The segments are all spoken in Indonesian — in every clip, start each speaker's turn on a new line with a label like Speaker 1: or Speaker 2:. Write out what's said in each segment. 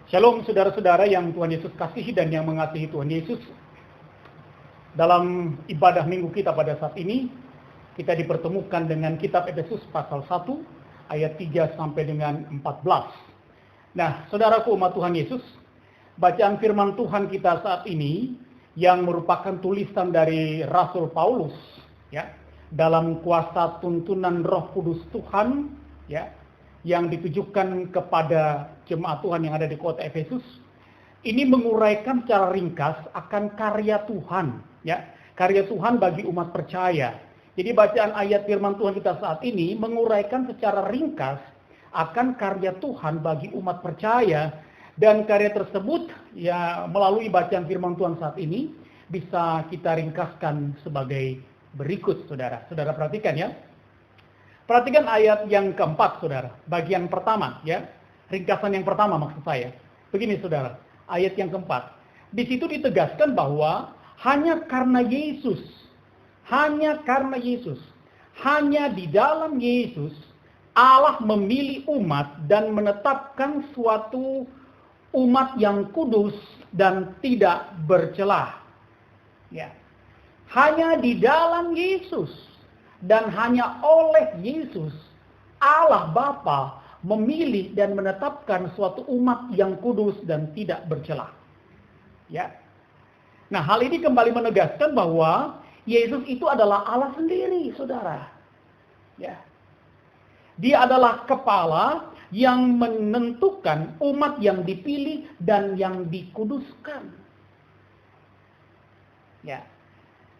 Speaker 1: Shalom saudara-saudara yang Tuhan Yesus kasihi dan yang mengasihi Tuhan Yesus. Dalam ibadah minggu kita pada saat ini, kita dipertemukan dengan kitab Efesus pasal 1 ayat 3 sampai dengan 14. Nah, saudaraku umat Tuhan Yesus, bacaan firman Tuhan kita saat ini yang merupakan tulisan dari Rasul Paulus, ya, dalam kuasa tuntunan Roh Kudus Tuhan, ya, yang ditujukan kepada jemaat Tuhan yang ada di kota Efesus. Ini menguraikan secara ringkas akan karya Tuhan, ya, karya Tuhan bagi umat percaya. Jadi bacaan ayat firman Tuhan kita saat ini menguraikan secara ringkas akan karya Tuhan bagi umat percaya, dan karya tersebut ya melalui bacaan firman Tuhan saat ini bisa kita ringkaskan sebagai berikut, saudara. Saudara perhatikan ya. Perhatikan ayat yang keempat, saudara. Bagian pertama, ya. Ringkasan yang pertama maksud saya. Begini, saudara. Ayat yang keempat. Di situ ditegaskan bahwa hanya karena Yesus, hanya di dalam Yesus, Allah memilih umat dan menetapkan suatu umat yang kudus dan tidak bercelah. Ya. Hanya di dalam Yesus dan hanya oleh Yesus, Allah Bapa memilih dan menetapkan suatu umat yang kudus dan tidak bercelah. Ya. Nah, hal ini kembali menegaskan bahwa Yesus itu adalah Allah sendiri, saudara. Ya. Dia adalah kepala yang menentukan umat yang dipilih dan yang dikuduskan. Ya.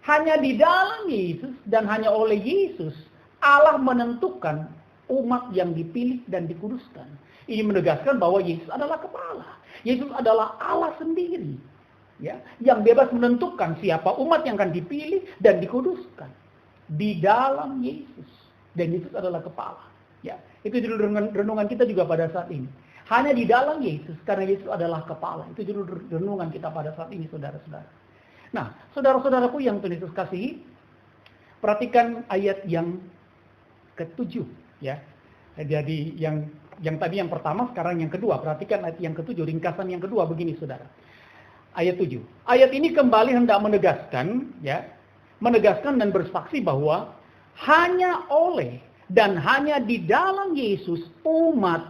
Speaker 1: Hanya di dalam Yesus dan hanya oleh Yesus, Allah menentukan umat yang dipilih dan dikuduskan. Ini menegaskan bahwa Yesus adalah kepala. Yesus adalah Allah sendiri, ya, yang bebas menentukan siapa umat yang akan dipilih dan dikuduskan di dalam Yesus. Dan Yesus adalah kepala. Ya, itu judul renungan kita juga pada saat ini. Hanya di dalam Yesus, karena Yesus adalah kepala. Itu judul renungan kita pada saat ini, saudara-saudara. Nah, saudara-saudaraku yang Tuhan Yesus kasihi, perhatikan ayat yang ke-7, ya. Jadi yang tadi yang pertama, sekarang yang kedua. Perhatikan ayat yang ke-7, ringkasan yang kedua begini, saudara. Ayat 7. Ayat ini kembali hendak menegaskan, ya, menegaskan dan bersaksi bahwa hanya oleh dan hanya di dalam Yesus umat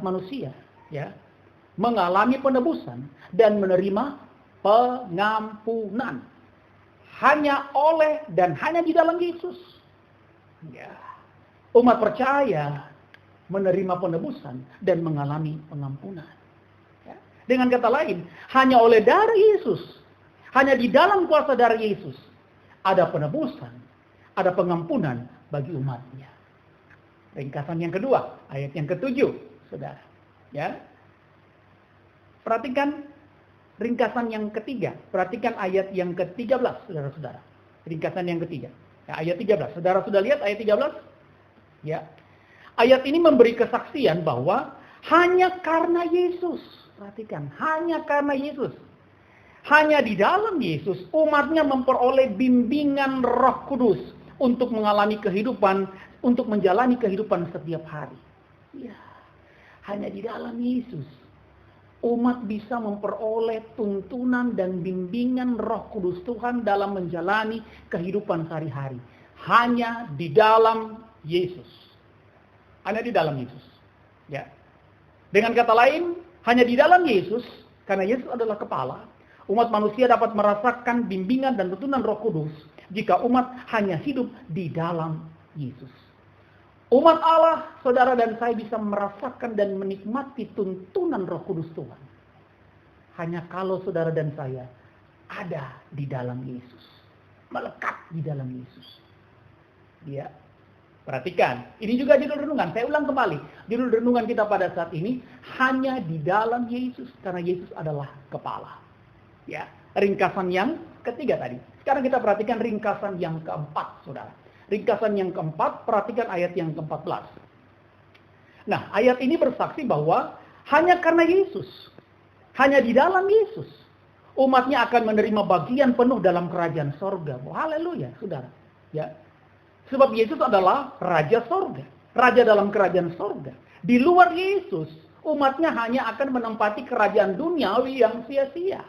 Speaker 1: manusia, ya, mengalami penebusan dan menerima pengampunan. Hanya oleh dan hanya di dalam Yesus, ya, umat percaya menerima penebusan dan mengalami pengampunan. Ya. Dengan kata lain, hanya oleh darah Yesus, hanya di dalam kuasa darah Yesus ada penebusan, ada pengampunan bagi umatnya. Ringkasan yang kedua, ayat yang ke-7, saudara. Ya. Perhatikan ringkasan yang ketiga. Perhatikan ayat yang ke-13, saudara-saudara. Ringkasan yang ketiga. Ya, ayat 13. Saudara sudah lihat ayat 13? Ya. Ayat ini memberi kesaksian bahwa hanya karena Yesus. Perhatikan, hanya karena Yesus. Hanya di dalam Yesus, umatnya memperoleh bimbingan Roh Kudus untuk mengalami kehidupan, untuk menjalani kehidupan setiap hari. Ya. Hanya di dalam Yesus umat bisa memperoleh tuntunan dan bimbingan Roh Kudus Tuhan dalam menjalani kehidupan sehari-hari. Hanya di dalam Yesus. Hanya di dalam Yesus. Ya. Dengan kata lain, hanya di dalam Yesus, karena Yesus adalah kepala, umat manusia dapat merasakan bimbingan dan tuntunan Roh Kudus jika umat hanya hidup di dalam Yesus. Umat Allah, saudara dan saya bisa merasakan dan menikmati tuntunan Roh Kudus Tuhan hanya kalau saudara dan saya ada di dalam Yesus, melekat di dalam Yesus. Ya, perhatikan, ini juga judul renungan. Saya ulang kembali, judul renungan kita pada saat ini hanya di dalam Yesus, karena Yesus adalah kepala. Ya, ringkasan yang ketiga tadi. Sekarang kita perhatikan ringkasan yang keempat, saudara. Ringkasan yang keempat, perhatikan ayat yang ke-14. Nah, ayat ini bersaksi bahwa hanya karena Yesus, hanya di dalam Yesus, umatnya akan menerima bagian penuh dalam kerajaan sorga. Oh, haleluya, saudara. Ya. Sebab Yesus adalah Raja sorga, Raja dalam kerajaan sorga. Di luar Yesus, Umatnya hanya akan menempati kerajaan duniawi yang sia-sia.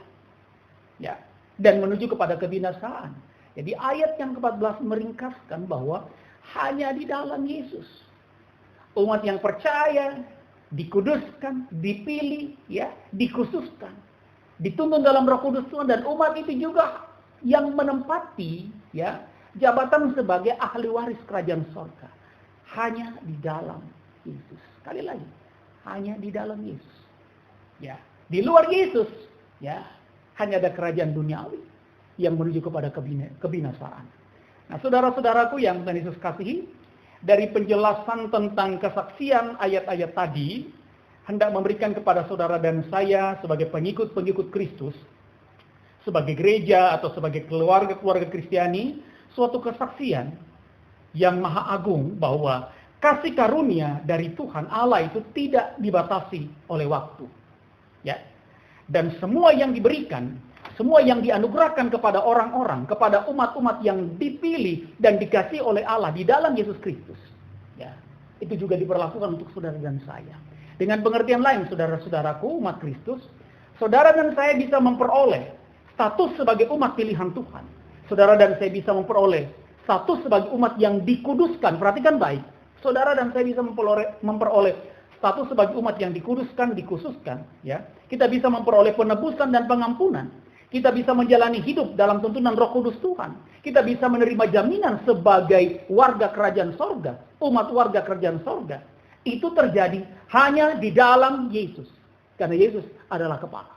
Speaker 1: Ya, dan menuju kepada kebinasaan. Jadi ayat yang ke-14 meringkaskan bahwa hanya di dalam Yesus umat yang percaya, dikuduskan, dipilih, ya, dikhususkan, dituntun dalam Roh Kudus Tuhan, dan umat itu juga yang menempati, ya, jabatan sebagai ahli waris kerajaan sorga. Hanya di dalam Yesus. Sekali lagi, hanya di dalam Yesus. Ya, di luar Yesus, ya, hanya ada kerajaan duniawi yang menuju kepada kebinasaan. Nah, saudara-saudaraku yang Tuhan Yesus kasihi, dari penjelasan tentang kesaksian ayat-ayat tadi, hendak memberikan kepada saudara dan saya sebagai pengikut-pengikut Kristus, sebagai gereja atau sebagai keluarga-keluarga Kristiani, suatu kesaksian yang maha agung bahwa kasih karunia dari Tuhan Allah itu tidak dibatasi oleh waktu. Ya. Dan semua yang diberikan, semua yang dianugerahkan kepada orang-orang, kepada umat-umat yang dipilih dan dikasihi oleh Allah di dalam Yesus Kristus, ya, itu juga diberlakukan untuk saudara dan saya. Dengan pengertian lain, saudara-saudaraku, umat Kristus, saudara dan saya bisa memperoleh status sebagai umat pilihan Tuhan. Saudara dan saya bisa memperoleh status sebagai umat yang dikuduskan. Perhatikan baik, saudara dan saya bisa memperoleh status sebagai umat yang dikuduskan, dikhususkan, ya. Kita bisa memperoleh penebusan dan pengampunan. Kita bisa menjalani hidup dalam tuntunan Roh Kudus Tuhan. Kita bisa menerima jaminan sebagai warga kerajaan sorga, umat warga kerajaan sorga. Itu terjadi hanya di dalam Yesus. Karena Yesus adalah kepala.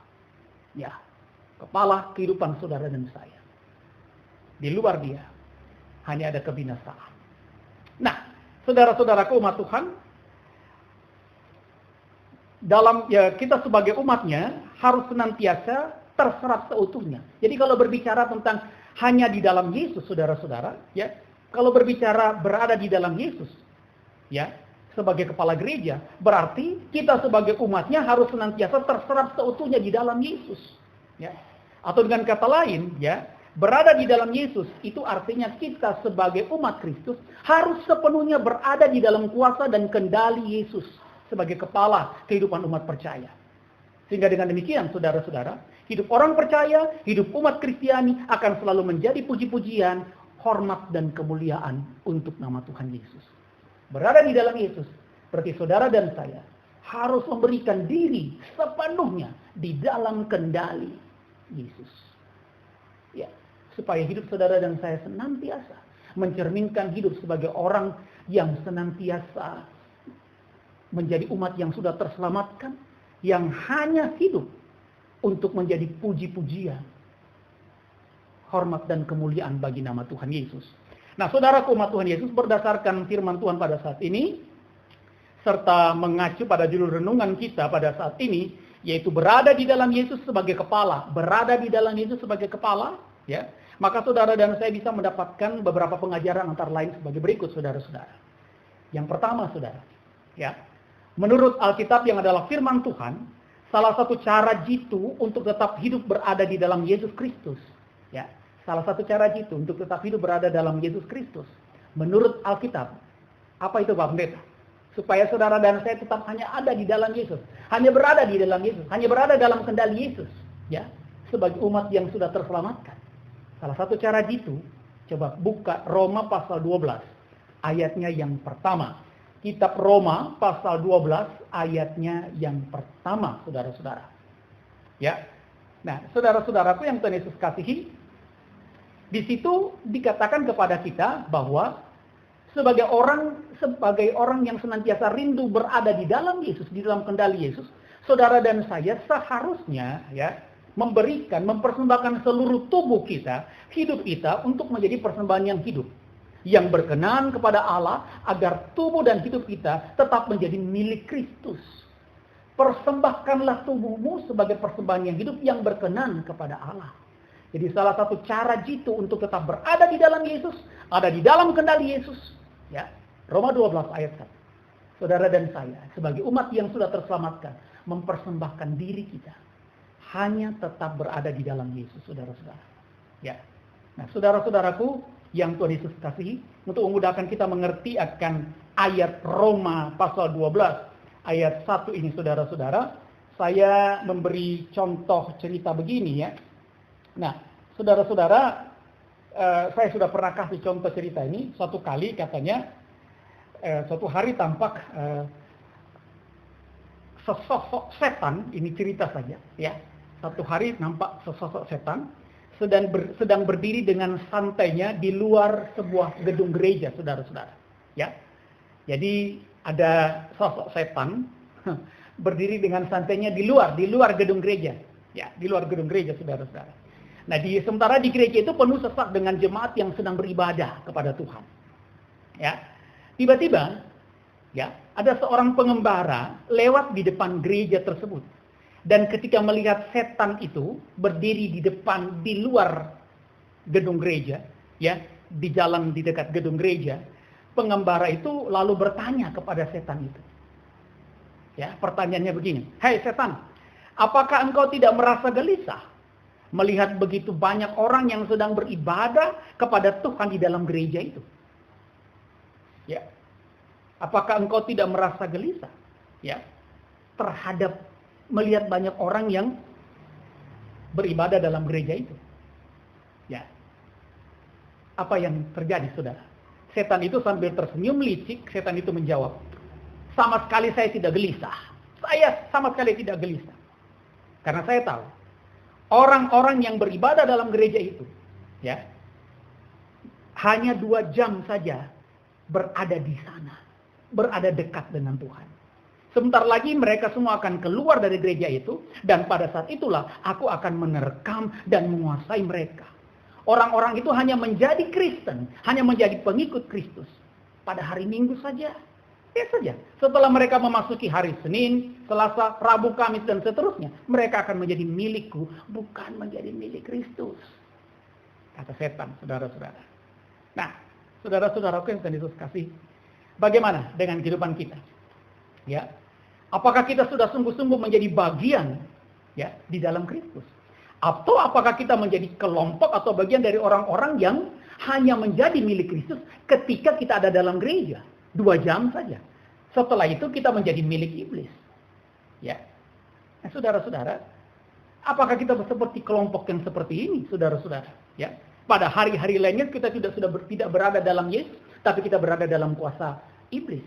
Speaker 1: Ya, kepala kehidupan saudara dan saya. Di luar Dia hanya ada kebinasaan. Nah, saudara-saudaraku umat Tuhan, kita sebagai umatnya harus senantiasa terserap seutuhnya. Jadi kalau berbicara tentang hanya di dalam Yesus, saudara-saudara, ya, kalau berbicara berada di dalam Yesus, ya, sebagai kepala gereja, berarti kita sebagai umatnya harus senantiasa terserap seutuhnya di dalam Yesus, ya. Atau dengan kata lain, ya, berada di dalam Yesus itu artinya kita sebagai umat Kristus harus sepenuhnya berada di dalam kuasa dan kendali Yesus sebagai kepala kehidupan umat percaya. Sehingga dengan demikian, saudara-saudara, hidup orang percaya, hidup umat Kristiani akan selalu menjadi puji-pujian, hormat dan kemuliaan untuk nama Tuhan Yesus. Berada di dalam Yesus, berarti saudara dan saya harus memberikan diri sepenuhnya di dalam kendali Yesus. Ya, supaya hidup saudara dan saya senantiasa mencerminkan hidup sebagai orang yang senantiasa menjadi umat yang sudah terselamatkan, yang hanya hidup untuk menjadi puji-pujian, hormat dan kemuliaan bagi nama Tuhan Yesus. Nah, saudaraku umat Tuhan Yesus, berdasarkan firman Tuhan pada saat ini, serta mengacu pada judul renungan kita pada saat ini, yaitu berada di dalam Yesus sebagai kepala, berada di dalam Yesus sebagai kepala, ya, maka saudara dan saya bisa mendapatkan beberapa pengajaran antara lain sebagai berikut, saudara-saudara. Yang pertama, saudara, ya, menurut Alkitab yang adalah firman Tuhan, salah satu cara jitu untuk tetap hidup berada di dalam Yesus Kristus, ya, salah satu cara jitu untuk tetap hidup berada dalam Yesus Kristus, menurut Alkitab, apa itu Pak Pendeta? Supaya saudara dan saya tetap hanya ada di dalam Yesus, hanya berada di dalam Yesus, hanya berada dalam kendali Yesus, ya, sebagai umat yang sudah terselamatkan. Salah satu cara jitu, coba buka Roma pasal 12, ayatnya yang pertama. Kitab Roma pasal 12 ayatnya yang pertama, saudara-saudara. Ya. Nah, saudara-saudaraku yang Tuhan Yesus kasihi, di situ dikatakan kepada kita bahwa sebagai orang yang senantiasa rindu berada di dalam Yesus, di dalam kendali Yesus, saudara dan saya seharusnya, ya, mempersembahkan seluruh tubuh kita, hidup kita untuk menjadi persembahan yang hidup, yang berkenan kepada Allah, agar tubuh dan hidup kita tetap menjadi milik Kristus. Persembahkanlah tubuhmu sebagai persembahan yang hidup yang berkenan kepada Allah. Jadi salah satu cara jitu untuk tetap berada di dalam Yesus, ada di dalam kendali Yesus, ya. Roma 12 ayat 1. Saudara dan saya sebagai umat yang sudah terselamatkan, mempersembahkan diri kita hanya tetap berada di dalam Yesus, saudara-saudara. Ya. Nah, saudara-saudaraku yang Tuhan Yesus kasihi, untuk memudahkan kita mengerti akan ayat Roma pasal 12 ayat 1 ini saudara-saudara, saya memberi contoh cerita begini ya. Nah, saudara-saudara, saya sudah pernah kasih contoh cerita ini. Suatu kali katanya, suatu hari tampak sesosok setan, ini cerita saja ya. Satu hari nampak sesosok setan sedang berdiri dengan santainya di luar sebuah gedung gereja, saudara-saudara. Ya, jadi ada sosok setan berdiri dengan santainya di luar gedung gereja. Ya, di luar gedung gereja, saudara-saudara. Nah, sementara di gereja itu penuh sesak dengan jemaat yang sedang beribadah kepada Tuhan. Ya, tiba-tiba, ya, ada seorang pengembara lewat di depan gereja tersebut. Dan ketika melihat setan itu berdiri di luar gedung gereja, ya, di jalan di dekat gedung gereja, pengembara itu lalu bertanya kepada setan itu. Ya, pertanyaannya begini, "Hei setan, apakah engkau tidak merasa gelisah melihat begitu banyak orang yang sedang beribadah kepada Tuhan di dalam gereja itu?" Ya. Apakah engkau tidak merasa gelisah, ya, terhadap melihat banyak orang yang beribadah dalam gereja itu? Ya. Apa yang terjadi, saudara? Setan itu sambil tersenyum licik, setan itu menjawab, "Sama sekali saya tidak gelisah. Saya sama sekali tidak gelisah. Karena saya tahu, orang-orang yang beribadah dalam gereja itu, ya, hanya 2 jam saja berada di sana, berada dekat dengan Tuhan. Sebentar lagi mereka semua akan keluar dari gereja itu, dan pada saat itulah aku akan menerkam dan menguasai mereka. Orang-orang itu hanya menjadi Kristen, hanya menjadi pengikut Kristus pada hari Minggu saja. Ya saja. Setelah mereka memasuki hari Senin, Selasa, Rabu, Kamis, dan seterusnya, mereka akan menjadi milikku, bukan menjadi milik Kristus," kata setan, saudara-saudara. Nah, saudara-saudaraku yang Tuhan Yesus kasih, bagaimana dengan kehidupan kita? Ya, apakah kita sudah sungguh-sungguh menjadi bagian, ya, di dalam Kristus? Atau apakah kita menjadi kelompok atau bagian dari orang-orang yang hanya menjadi milik Kristus ketika kita ada dalam gereja 2 jam saja? Setelah itu kita menjadi milik iblis. Ya. Nah, saudara-saudara, apakah kita seperti kelompok yang seperti ini, saudara-saudara? Ya. Pada hari-hari lainnya kita tidak berada dalam Yesus, tapi kita berada dalam kuasa iblis.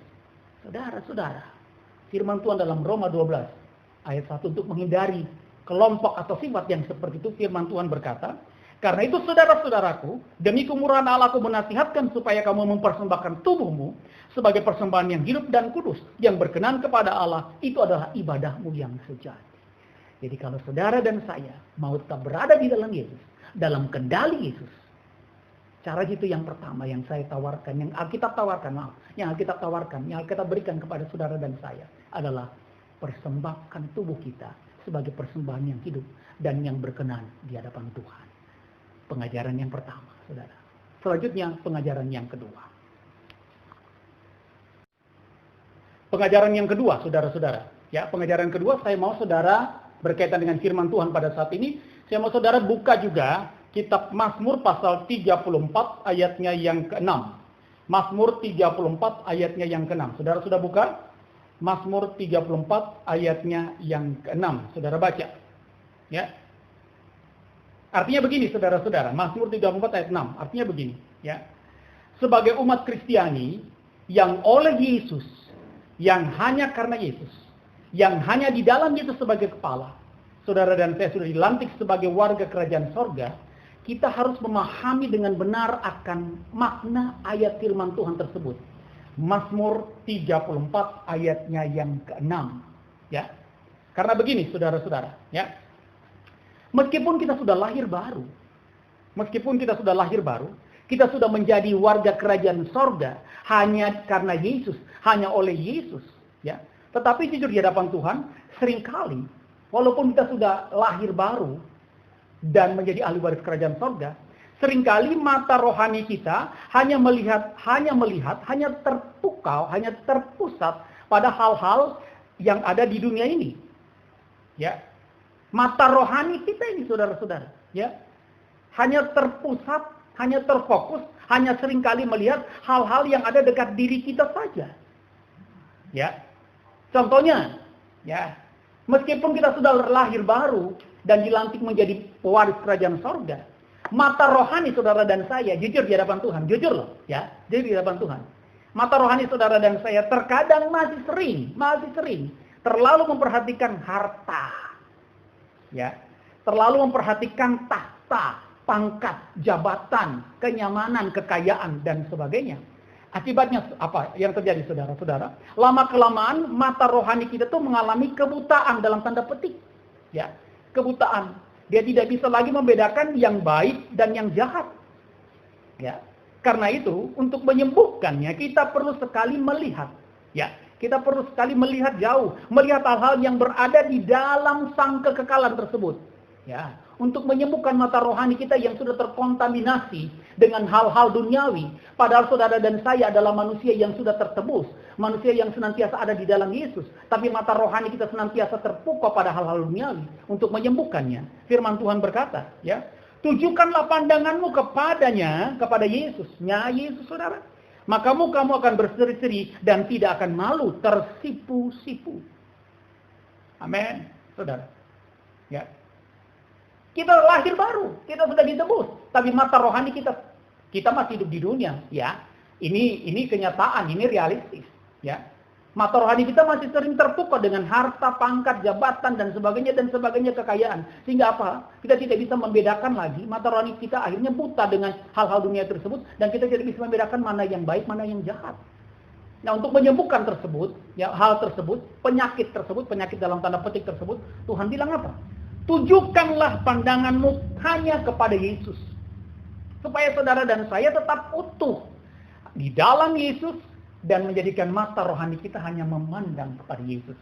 Speaker 1: Saudara-saudara, firman Tuhan dalam Roma 12 ayat 1, untuk menghindari kelompok atau sifat yang seperti itu, firman Tuhan berkata, "Karena itu saudara-saudaraku, demi kemurahan Allah aku menasihatkan supaya kamu mempersembahkan tubuhmu sebagai persembahan yang hidup dan kudus, yang berkenan kepada Allah, itu adalah ibadahmu yang sejati." Jadi kalau saudara dan saya mau tetap berada di dalam Yesus, dalam kendali Yesus, cara itu yang pertama yang saya tawarkan, yang Alkitab tawarkan, yang Alkitab berikan kepada saudara dan saya adalah persembahkan tubuh kita sebagai persembahan yang hidup dan yang berkenan di hadapan Tuhan. Pengajaran yang pertama, saudara. Selanjutnya, pengajaran yang kedua. Pengajaran yang kedua, saudara-saudara. Ya, pengajaran kedua, saya mau saudara berkaitan dengan firman Tuhan pada saat ini. Saya mau saudara buka juga kitab Mazmur pasal 34 ayatnya yang ke-6. Mazmur 34 ayatnya yang ke-6. Saudara sudah buka? Mazmur 34 ayatnya yang ke-6. Saudara baca. Ya. Artinya begini, saudara-saudara. Mazmur 34 ayat 6. Artinya begini. Ya. Sebagai umat Kristiani yang oleh Yesus, yang hanya karena Yesus, yang hanya di dalam Yesus sebagai kepala, saudara dan saya sudah dilantik sebagai warga kerajaan sorga, kita harus memahami dengan benar akan makna ayat firman Tuhan tersebut. Mazmur 34 ayatnya yang ke-6. Ya. Karena begini, saudara-saudara, ya. Meskipun kita sudah lahir baru, kita sudah menjadi warga kerajaan sorga hanya karena Yesus, hanya oleh Yesus, ya. Tetapi jujur di hadapan Tuhan, seringkali walaupun kita sudah lahir baru dan menjadi ahli waris kerajaan sorga, seringkali mata rohani kita hanya terpukau, hanya terpusat pada hal-hal yang ada di dunia ini. Ya. Mata rohani kita ini, saudara-saudara, ya, hanya terpusat, hanya terfokus, hanya seringkali melihat hal-hal yang ada dekat diri kita saja. Ya. Contohnya, ya, meskipun kita sudah lahir baru dan dilantik menjadi pewaris kerajaan sorga, mata rohani saudara dan saya, jujur di hadapan Tuhan, jujur loh, ya, jujur di hadapan Tuhan. Mata rohani saudara dan saya terkadang masih sering terlalu memperhatikan harta, ya, terlalu memperhatikan tahta, pangkat, jabatan, kenyamanan, kekayaan dan sebagainya. Akibatnya apa yang terjadi saudara-saudara? Lama-kelamaan mata rohani kita tuh mengalami kebutaan dalam tanda petik. Ya, kebutaan. Dia tidak bisa lagi membedakan yang baik dan yang jahat. Ya. Karena itu, untuk menyembuhkannya kita perlu sekali melihat. Ya, kita perlu sekali melihat jauh, melihat hal-hal yang berada di dalam sang kekekalan tersebut. Ya, untuk menyembuhkan mata rohani kita yang sudah terkontaminasi dengan hal-hal duniawi. Padahal saudara dan saya adalah manusia yang sudah tertebus. Manusia yang senantiasa ada di dalam Yesus. Tapi mata rohani kita senantiasa terpukau pada hal-hal duniawi. Untuk menyembuhkannya, firman Tuhan berkata, ya, tujukanlah pandanganmu kepadanya, kepada Yesus. Yesus saudara. Maka kamu akan berseri-seri dan tidak akan malu, tersipu-sipu. Amin, saudara. Ya. Kita lahir baru, kita sudah ditebus, tapi mata rohani kita masih hidup di dunia, ya. Ini kenyataan, ini realistis, ya. Mata rohani kita masih sering terpukau dengan harta, pangkat, jabatan dan sebagainya kekayaan. Sehingga apa? Kita tidak bisa membedakan lagi, mata rohani kita akhirnya buta dengan hal-hal dunia tersebut dan kita tidak bisa membedakan mana yang baik, mana yang jahat. Nah, untuk menyembuhkan tersebut, ya, hal tersebut, penyakit dalam tanda petik tersebut, Tuhan bilang apa? Tujukanlah pandanganmu hanya kepada Yesus. Supaya saudara dan saya tetap utuh di dalam Yesus dan menjadikan mata rohani kita hanya memandang kepada Yesus.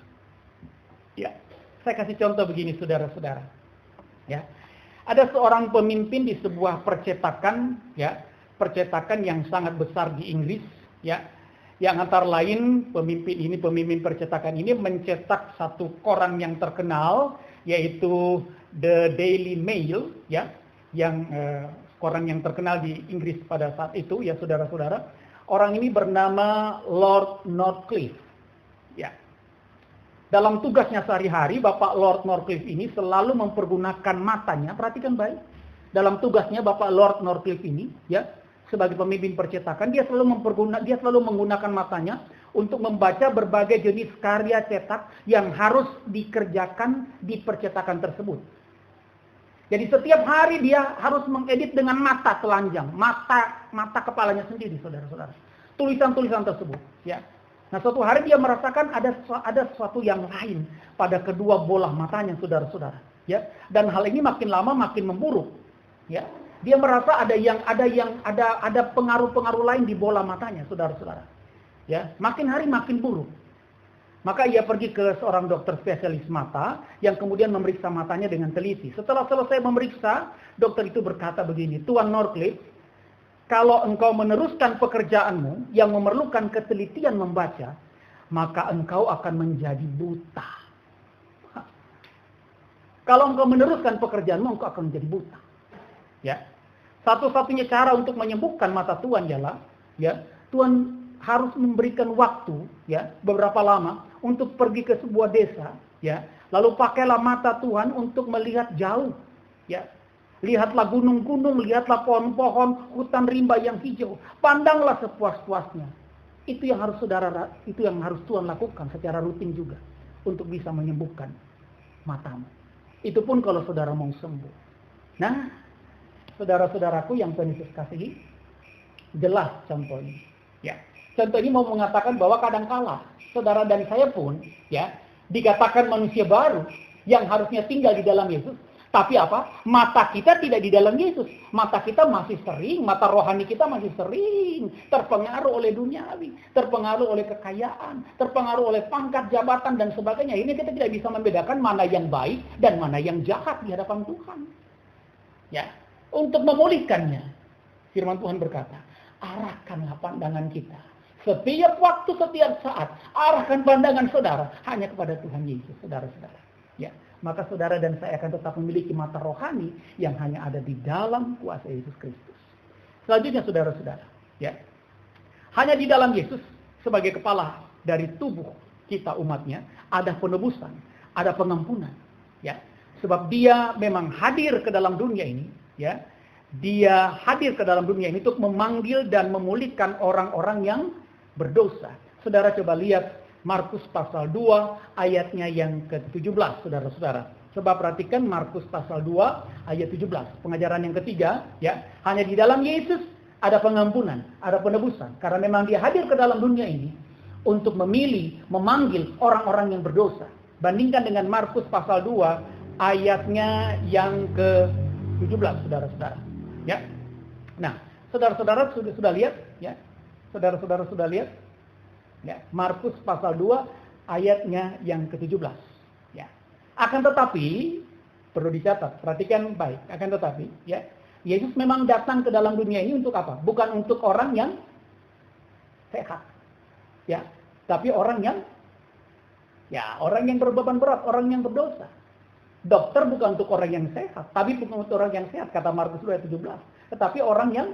Speaker 1: Ya, saya kasih contoh begini saudara-saudara. Ya, ada seorang pemimpin di sebuah percetakan, ya, percetakan yang sangat besar di Inggris, ya, yang antara lain pemimpin percetakan ini mencetak satu koran yang terkenal, yaitu The Daily Mail, ya, yang koran yang terkenal di Inggris pada saat itu, ya saudara-saudara. Orang ini bernama Lord Northcliffe. Ya. Dalam tugasnya sehari-hari, Bapak Lord Northcliffe ini selalu mempergunakan matanya, perhatikan baik. Dalam tugasnya Bapak Lord Northcliffe ini, ya, sebagai pemimpin percetakan, dia selalu menggunakan matanya untuk membaca berbagai jenis karya cetak yang harus dikerjakan di percetakan tersebut. Jadi setiap hari dia harus mengedit dengan mata telanjang, mata kepalanya sendiri, saudara-saudara. Tulisan-tulisan tersebut, ya. Nah, suatu hari dia merasakan ada sesuatu yang lain pada kedua bola matanya, saudara-saudara, ya. Dan hal ini makin lama makin memburuk, ya. Dia merasa ada pengaruh-pengaruh lain di bola matanya, saudara-saudara. Ya, makin hari makin buruk. Maka ia pergi ke seorang dokter spesialis mata yang kemudian memeriksa matanya dengan teliti. Setelah selesai memeriksa, dokter itu berkata begini, Tuan Northcliffe, kalau engkau meneruskan pekerjaanmu yang memerlukan ketelitian membaca, maka engkau akan menjadi buta. Kalau engkau meneruskan pekerjaanmu, engkau akan menjadi buta. Ya, satu-satunya cara untuk menyembuhkan mata Tuan ialah, ya, Tuan harus memberikan waktu, ya, beberapa lama untuk pergi ke sebuah desa, ya. Lalu pakailah mata Tuhan untuk melihat jauh, ya. Lihatlah gunung-gunung, lihatlah pohon-pohon, hutan rimba yang hijau. Pandanglah sepuas-puasnya. Itu yang harus Tuhan lakukan secara rutin juga untuk bisa menyembuhkan matamu. Itu pun kalau saudara mau sembuh. Nah, saudara-saudaraku yang Tuhan Yesus kasihi, jelas contohnya, ya. Contoh ini mau mengatakan bahwa kadangkala saudara dan saya pun, ya, dikatakan manusia baru yang harusnya tinggal di dalam Yesus, tapi apa? Mata kita tidak di dalam Yesus. Mata kita masih sering, mata rohani kita masih sering terpengaruh oleh duniawi, terpengaruh oleh kekayaan, terpengaruh oleh pangkat, jabatan dan sebagainya. Ini kita tidak bisa membedakan mana yang baik dan mana yang jahat di hadapan Tuhan. Ya, untuk memulihkannya, firman Tuhan berkata, arahkanlah pandangan kita. Setiap waktu, setiap saat, arahkan pandangan saudara hanya kepada Tuhan Yesus, saudara-saudara. Ya, maka saudara dan saya akan tetap memiliki mata rohani yang hanya ada di dalam kuasa Yesus Kristus. Selanjutnya, saudara-saudara, ya, hanya di dalam Yesus sebagai kepala dari tubuh kita umatnya, ada penebusan, ada pengampunan. Ya, sebab dia memang hadir ke dalam dunia ini, ya. Dia hadir ke dalam dunia ini untuk memanggil dan memulihkan orang-orang yang berdosa. Saudara coba lihat Markus pasal 2 ayatnya yang ke-17, saudara-saudara. Coba perhatikan Markus pasal 2 ayat 17, pengajaran yang ketiga, ya. Hanya di dalam Yesus ada pengampunan, ada penebusan. Karena memang dia hadir ke dalam dunia ini untuk memilih, memanggil orang-orang yang berdosa. Bandingkan dengan Markus pasal 2 ayatnya yang ke-17, saudara-saudara. Ya. Nah, saudara-saudara sudah lihat, ya. Saudara-saudara sudah lihat? Ya, Markus pasal 2 ayatnya yang ke-17. Ya. Akan tetapi perlu dicatat, perhatikan baik. Akan tetapi, ya, Yesus memang datang ke dalam dunia ini untuk apa? Bukan untuk orang yang sehat. Ya, tapi orang yang berbeban berat, orang yang berdosa. Dokter bukan untuk orang yang sehat, tapi bukan untuk orang yang sehat, kata Markus 2 ayat 17. Tetapi orang yang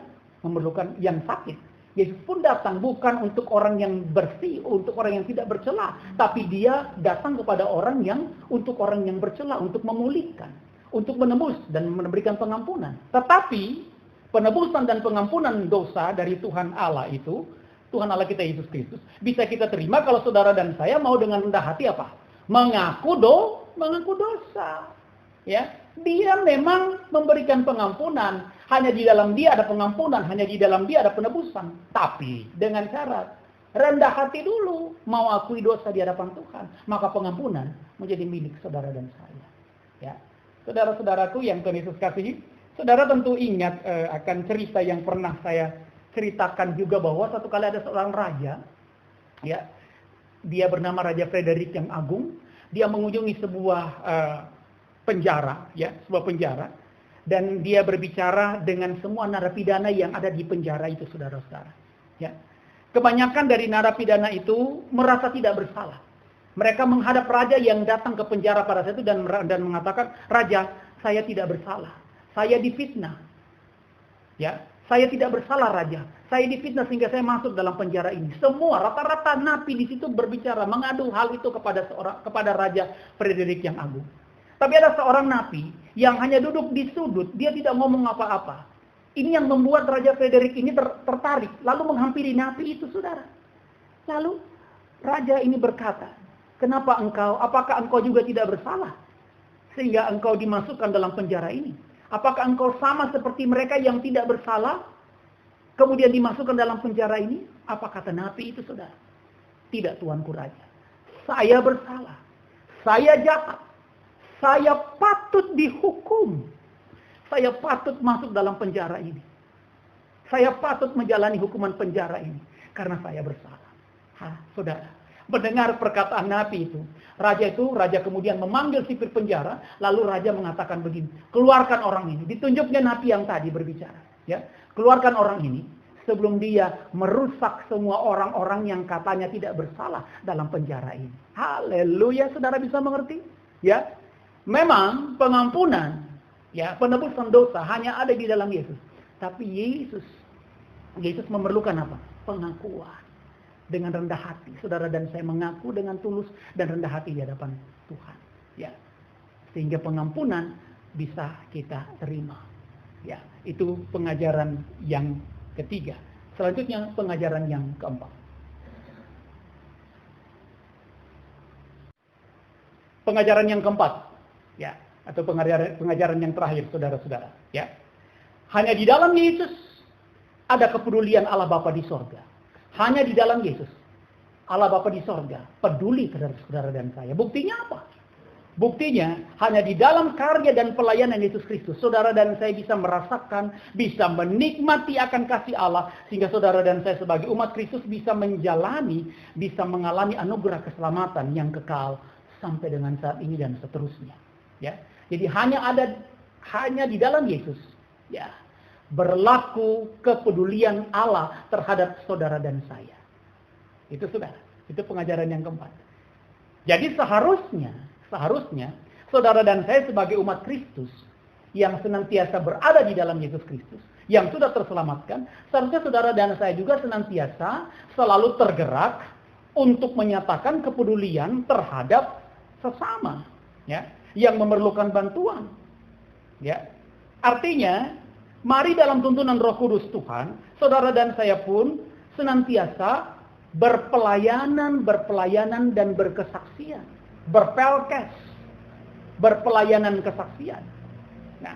Speaker 1: memerlukan, yang sakit. Yesus pun datang bukan untuk orang yang bersih, untuk orang yang tidak bercela, tapi dia datang kepada orang yang, untuk orang yang bercela, untuk memulihkan, untuk menebus dan memberikan pengampunan. Tetapi penebusan dan pengampunan dosa dari Tuhan Allah itu, Tuhan Allah kita Yesus Kristus, bisa kita terima kalau saudara dan saya mau dengan rendah hati apa? Mengaku dosa. Ya, dia memang memberikan pengampunan. Hanya di dalam dia ada pengampunan, hanya di dalam dia ada penebusan. Tapi dengan syarat rendah hati dulu, mau akui dosa di hadapan Tuhan, maka pengampunan menjadi milik saudara dan saya. Ya, saudara-saudaraku yang Tuhan Yesus kasihi, saudara tentu ingat akan cerita yang pernah saya ceritakan juga, bahwa satu kali ada seorang raja, ya, dia bernama Raja Frederick yang Agung. Dia mengunjungi sebuah penjara, ya, sebuah penjara, dan dia berbicara dengan semua narapidana yang ada di penjara itu, saudara-saudara. Ya, kebanyakan dari narapidana itu merasa tidak bersalah. Mereka menghadap raja yang datang ke penjara pada saat itu dan mengatakan, "Raja, saya tidak bersalah. Saya difitnah. Ya, saya tidak bersalah, Raja. Saya difitnah sehingga saya masuk dalam penjara ini." Semua rata-rata napi di situ berbicara, mengadu hal itu kepada Raja Frederick yang Agung. Tapi ada seorang napi yang hanya duduk di sudut, dia tidak ngomong apa-apa. Ini yang membuat Raja Frederick ini tertarik, lalu menghampiri napi itu, saudara. Lalu raja ini berkata, "Kenapa engkau? Apakah engkau juga tidak bersalah sehingga engkau dimasukkan dalam penjara ini? Apakah engkau sama seperti mereka yang tidak bersalah, kemudian dimasukkan dalam penjara ini?" Apa kata napi itu, saudara? "Tidak, tuanku raja. Saya bersalah. Saya jahat. Saya patut dihukum. Saya patut masuk dalam penjara ini. Saya patut menjalani hukuman penjara ini karena saya bersalah." Saudara, mendengar perkataan napi itu, raja kemudian memanggil sipir penjara, lalu raja mengatakan begini, "Keluarkan orang ini." Ditunjuknya napi yang tadi berbicara, ya. "Keluarkan orang ini sebelum dia merusak semua orang-orang yang katanya tidak bersalah dalam penjara ini." Haleluya, saudara bisa mengerti? Ya. Memang pengampunan, ya, penebusan dosa hanya ada di dalam Yesus. Tapi Yesus memerlukan apa? Pengakuan. Dengan rendah hati, saudara dan saya mengaku dengan tulus dan rendah hati di hadapan Tuhan, ya, sehingga pengampunan bisa kita terima. Ya, itu pengajaran yang ketiga. Selanjutnya pengajaran yang keempat. Pengajaran yang keempat, ya, atau pengajaran yang terakhir, saudara-saudara, ya. Hanya di dalam Yesus ada kepedulian Allah Bapa di sorga. Hanya di dalam Yesus Allah Bapa di sorga peduli terhadap saudara dan saya. Buktinya apa? Buktinya hanya di dalam karya dan pelayanan Yesus Kristus, saudara dan saya bisa merasakan, bisa menikmati akan kasih Allah, sehingga saudara dan saya sebagai umat Kristus bisa menjalani, bisa mengalami anugerah keselamatan yang kekal sampai dengan saat ini dan seterusnya. Ya, jadi hanya di dalam Yesus, ya, berlaku kepedulian Allah terhadap saudara dan saya. Itu, saudara, itu pengajaran yang keempat. Jadi seharusnya saudara dan saya sebagai umat Kristus yang senantiasa berada di dalam Yesus Kristus, yang sudah terselamatkan, seharusnya saudara dan saya juga senantiasa selalu tergerak untuk menyatakan kepedulian terhadap sesama, ya, yang memerlukan bantuan. Ya. Artinya, mari dalam tuntunan Roh Kudus Tuhan, saudara dan saya pun senantiasa berpelayanan dan berkesaksian, berpelkes, berpelayanan kesaksian. Nah,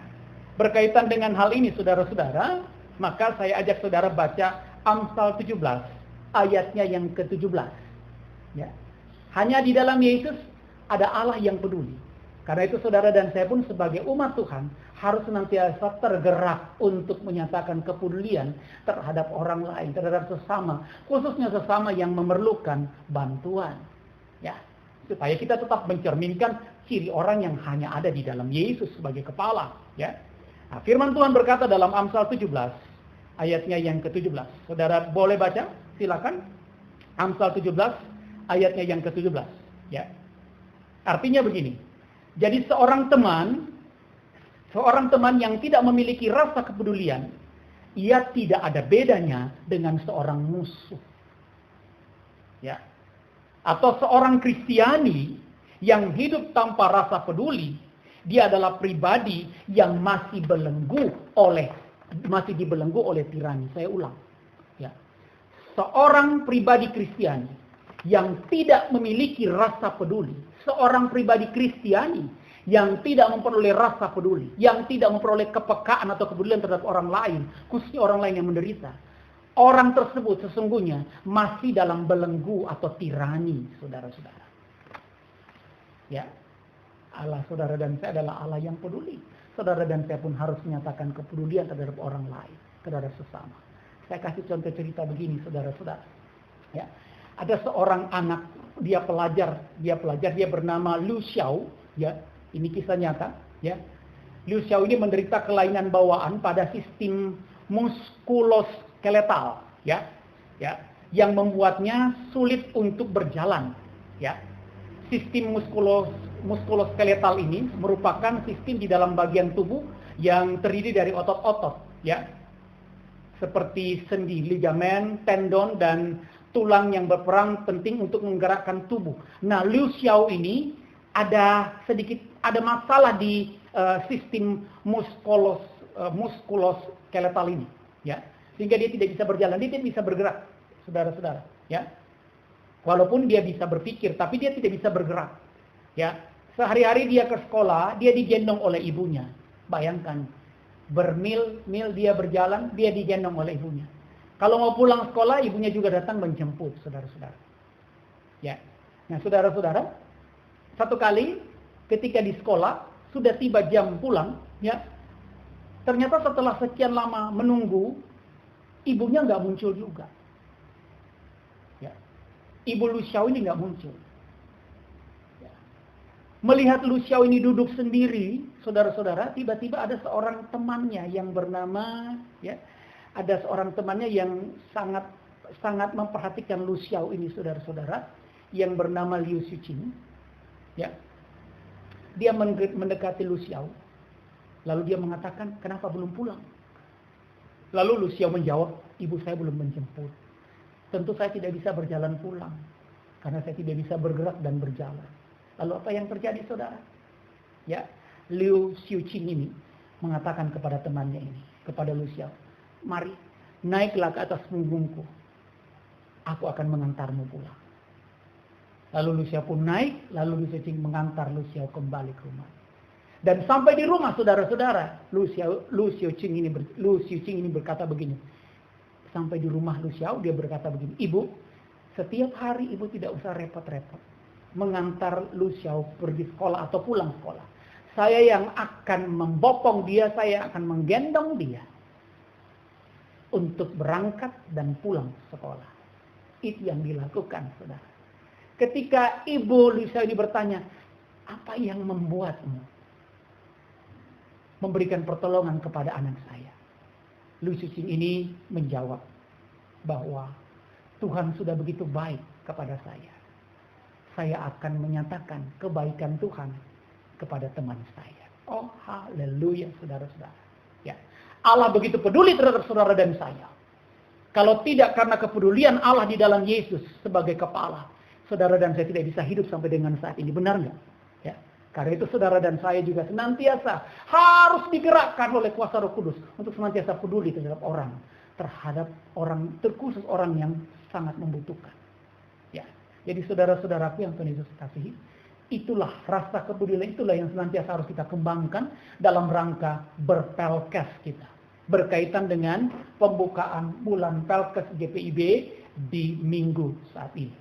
Speaker 1: berkaitan dengan hal ini saudara-saudara, maka saya ajak saudara baca Amsal 17 ayatnya yang ke-17. Ya. Hanya di dalam Yesus ada Allah yang peduli. Karena itu saudara dan saya pun sebagai umat Tuhan harus senantiasa tergerak untuk menyatakan kepedulian terhadap orang lain, terhadap sesama, khususnya sesama yang memerlukan bantuan. Ya, supaya kita tetap mencerminkan ciri orang yang hanya ada di dalam Yesus sebagai kepala. Ya. Nah, firman Tuhan berkata dalam Amsal 17 ayatnya yang ke-17. Saudara boleh baca? Silakan. Amsal 17 ayatnya yang ke-17. Ya. Artinya begini. Jadi seorang teman yang tidak memiliki rasa kepedulian, ia tidak ada bedanya dengan seorang musuh. Ya. Atau seorang Kristiani yang hidup tanpa rasa peduli, dia adalah pribadi yang masih dibelenggu oleh tirani. Saya ulang. Ya. Seorang pribadi Kristiani yang tidak memiliki rasa peduli, seorang pribadi Kristiani yang tidak memperoleh rasa peduli, yang tidak memperoleh kepekaan atau kepedulian terhadap orang lain, khususnya orang lain yang menderita, orang tersebut sesungguhnya masih dalam belenggu atau tirani, saudara-saudara. Ya, Allah saudara dan saya adalah Allah yang peduli. Saudara dan saya pun harus menyatakan kepedulian terhadap orang lain, terhadap sesama. Saya kasih contoh cerita begini, saudara-saudara. Ya. Ada seorang anak, dia pelajar, dia bernama Liu Xiao, ya. Ini kisah nyata, ya. Liu Xiao ini menderita kelainan bawaan pada sistem muskuloskeletal, ya. Ya, yang membuatnya sulit untuk berjalan, ya. Sistem muskuloskeletal ini merupakan sistem di dalam bagian tubuh yang terdiri dari otot-otot, ya. Seperti sendi, ligamen, tendon, dan tulang yang berperan penting untuk menggerakkan tubuh. Nah, Liu Xiao ini ada masalah di sistem muskuloskeletal ini, ya. Sehingga dia tidak bisa berjalan, dia tidak bisa bergerak, saudara-saudara, ya. Walaupun dia bisa berpikir, tapi dia tidak bisa bergerak, ya. Sehari-hari dia ke sekolah, dia digendong oleh ibunya. Bayangkan, bermil-mil dia berjalan, dia digendong oleh ibunya. Kalau mau pulang sekolah, ibunya juga datang menjemput, saudara-saudara. Ya. Nah, saudara-saudara, satu kali ketika di sekolah sudah tiba jam pulang, ya. Ternyata setelah sekian lama menunggu, ibunya nggak muncul juga. Ya. Ibu Liu Xiao ini nggak muncul. Ya. Melihat Liu Xiao ini duduk sendiri, saudara-saudara, tiba-tiba ada seorang temannya yang bernama, ya. Ada seorang temannya yang sangat memperhatikan Liu Xiao ini, saudara-saudara, yang bernama Liu Xiuqing. Ya. Dia mendekati Liu Xiao. Lalu dia mengatakan, "Kenapa belum pulang?" Lalu Liu Xiao menjawab, "Ibu saya belum menjemput. Tentu saya tidak bisa berjalan pulang karena saya tidak bisa bergerak dan berjalan." Lalu apa yang terjadi, saudara? Ya, Liu Xiuqing ini mengatakan kepada temannya ini, kepada Liu Xiao, "Mari, naiklah ke atas punggungku. Aku akan mengantarmu pulang." Lalu Liu Xiao pun naik, lalu Liu Xiuqing mengantar Liu Xiao kembali ke rumah. Dan sampai di rumah, saudara-saudara, Liu Xiuqing ini berkata begini. Sampai di rumah Liu Xiao, dia berkata begini, "Ibu, setiap hari ibu tidak usah repot-repot mengantar Liu Xiao pergi sekolah atau pulang sekolah. Saya yang akan membopong dia, saya akan menggendong dia untuk berangkat dan pulang sekolah." Itu yang dilakukan, saudara. Ketika ibu Liu Xiao ini bertanya, "Apa yang membuatmu memberikan pertolongan kepada anak saya?" Liu Xiuqing ini menjawab bahwa Tuhan sudah begitu baik kepada saya. Saya akan menyatakan kebaikan Tuhan kepada teman saya. Oh, haleluya, saudara-saudara. Ya. Allah begitu peduli terhadap saudara dan saya. Kalau tidak karena kepedulian Allah di dalam Yesus sebagai kepala, saudara dan saya tidak bisa hidup sampai dengan saat ini. Benar nggak? Ya. Karena itu saudara dan saya juga senantiasa harus digerakkan oleh kuasa Roh Kudus untuk senantiasa peduli terhadap orang terkhusus orang yang sangat membutuhkan. Ya. Jadi saudara-saudaraku yang Tuhan Yesus kasihi, itulah rasa kepedulian, itulah yang senantiasa harus kita kembangkan dalam rangka berpelkes kita. Berkaitan dengan pembukaan bulan Pelkes GPIB di minggu saat ini.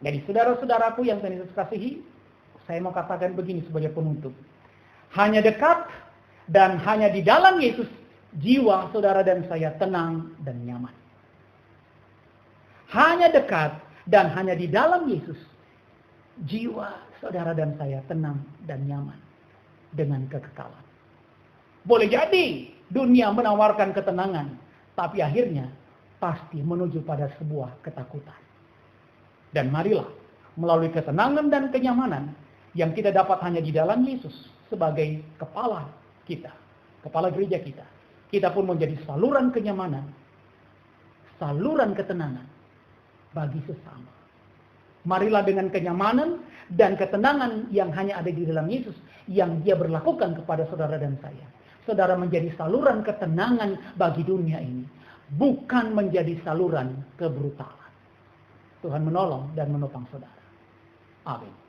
Speaker 1: Jadi saudara-saudaraku yang Tuhan Yesus kasihi, saya mau katakan begini sebagai penutup. Hanya dekat dan hanya di dalam Yesus, jiwa saudara dan saya tenang dan nyaman. Hanya dekat dan hanya di dalam Yesus, jiwa saudara dan saya tenang dan nyaman dengan kekekalan. Boleh jadi dunia menawarkan ketenangan, tapi akhirnya pasti menuju pada sebuah ketakutan. Dan marilah melalui ketenangan dan kenyamanan yang kita dapat hanya di dalam Yesus sebagai kepala kita, kepala gereja kita, kita pun menjadi saluran kenyamanan, saluran ketenangan bagi sesama. Marilah dengan kenyamanan dan ketenangan yang hanya ada di dalam Yesus, yang Dia berlakukan kepada saudara dan saya. Saudara menjadi saluran ketenangan bagi dunia ini, bukan menjadi saluran kebrutalan. Tuhan menolong dan menopang saudara. Amin.